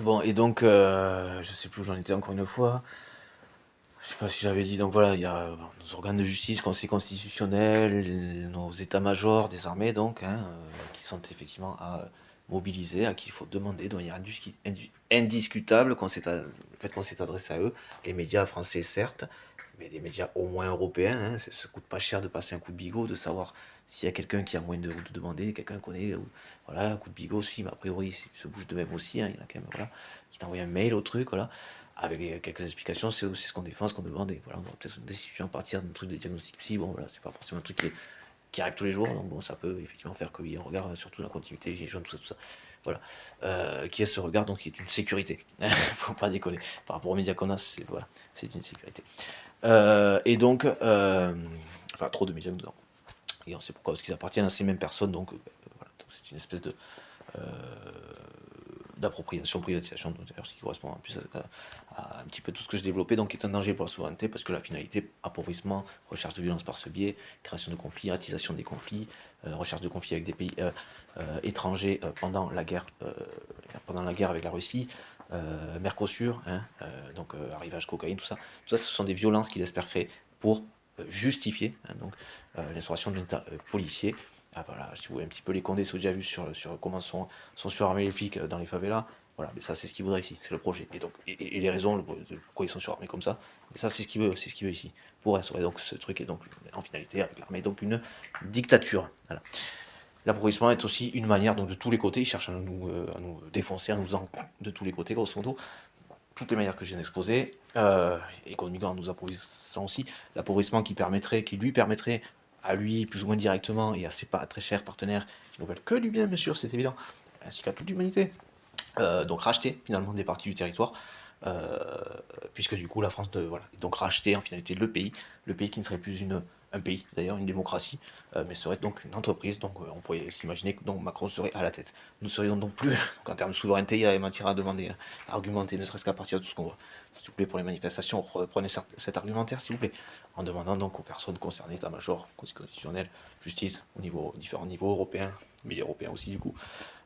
Bon, et donc, je sais plus où j'en étais encore une fois. Je sais pas si j'avais dit, donc voilà, il y a nos organes de justice, conseil constitutionnel, nos états-majors des armées, donc, hein, qui sont effectivement à mobiliser, à qui il faut demander de manière indiscutable le fait qu'on s'est adressé à eux, les médias français certes, mais des médias au moins européens, hein, ça coûte pas cher de passer un coup de bigot, de savoir s'il y a quelqu'un qui a moyen de demander, quelqu'un connaît, voilà, un coup de bigot, si, mais a priori, il se bouge de même aussi, hein, il y en a quand même, voilà, qui t'envoie un mail au truc, voilà, avec quelques explications, c'est aussi ce qu'on défend, ce qu'on demande, et voilà, on aura peut-être une décision à partir d'un truc de diagnostic psy, bon voilà, c'est pas forcément un truc qui arrive tous les jours, donc bon, ça peut effectivement faire que oui, on regarde surtout la continuité, gilets jaunes, tout ça, voilà, qui est ce regard, donc qui est une sécurité, faut pas décoller, par rapport aux médias qu'on a, c'est voilà, c'est une sécurité. Et donc, enfin, trop de médias que nous avons. Et on sait pourquoi, parce qu'ils appartiennent à ces mêmes personnes, donc voilà, donc c'est une espèce de euh, d'appropriation, privatisation, d'ailleurs, ce qui correspond en plus à un petit peu tout ce que je développais, donc est un danger pour la souveraineté, parce que la finalité, appauvrissement, recherche de violence par ce biais, création de conflits, attisation des conflits, recherche de conflits avec des pays étrangers pendant la guerre avec la Russie, Mercosur, hein, donc arrivage cocaïne, tout ça, ce sont des violences qu'il espère créer pour justifier hein, donc l'instauration de l'État policier. Ah, voilà, si vous voyez un petit peu les condés, sont déjà vus sur comment sont surarmés les flics dans les favelas. Voilà, mais ça c'est ce qu'il voudrait ici, c'est le projet. Et donc, et les raisons de pourquoi ils sont surarmés comme ça, mais ça c'est ce qu'il veut ici. Pour instaurer donc ce truc est donc en finalité avec l'armée donc une dictature. Voilà. L'appauvrissement est aussi une manière donc de tous les côtés, ils cherchent à nous défoncer, à nous en de tous les côtés grosso modo. Toutes les manières que je viens d'exposer, économiquement en nous appauvrissant aussi, l'appauvrissement qui lui permettrait à lui, plus ou moins directement, et à ses pas très chers partenaires, qui ne veulent que du bien, bien sûr, c'est évident, ainsi qu'à toute l'humanité, donc racheter finalement des parties du territoire, euh, puisque du coup la France, voilà, donc racheter en finalité le pays qui ne serait plus un pays, d'ailleurs une démocratie, mais serait donc une entreprise, donc on pourrait s'imaginer que donc, Macron serait à la tête. Nous serions donc plus, donc, en termes de souveraineté, il y a matière à demander, à argumenter, ne serait-ce qu'à partir de tout ce qu'on voit. S'il vous plaît, pour les manifestations, reprenez cet argumentaire, s'il vous plaît, en demandant donc aux personnes concernées, état-major, conseil constitutionnel, justice, différents niveaux européens, mais européens aussi du coup,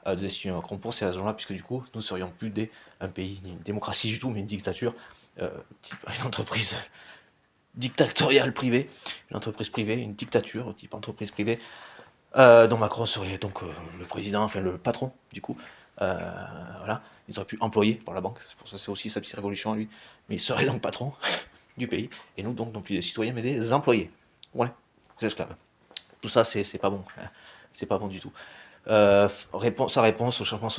de destituer Macron pour ces raisons-là, puisque du coup, nous serions plus un pays, ni une démocratie du tout, mais une dictature, type une entreprise dictatoriale privée, une entreprise privée, une dictature type entreprise privée, dont Macron serait donc le président, enfin le patron, du coup. Voilà, il serait plus employé par la banque, c'est pour ça que c'est aussi sa petite révolution à lui, mais il serait donc patron du pays, et nous donc non plus des citoyens, mais des employés. Voilà, des esclaves. Tout ça, c'est pas bon, hein. C'est pas bon du tout. Sa réponse au changement social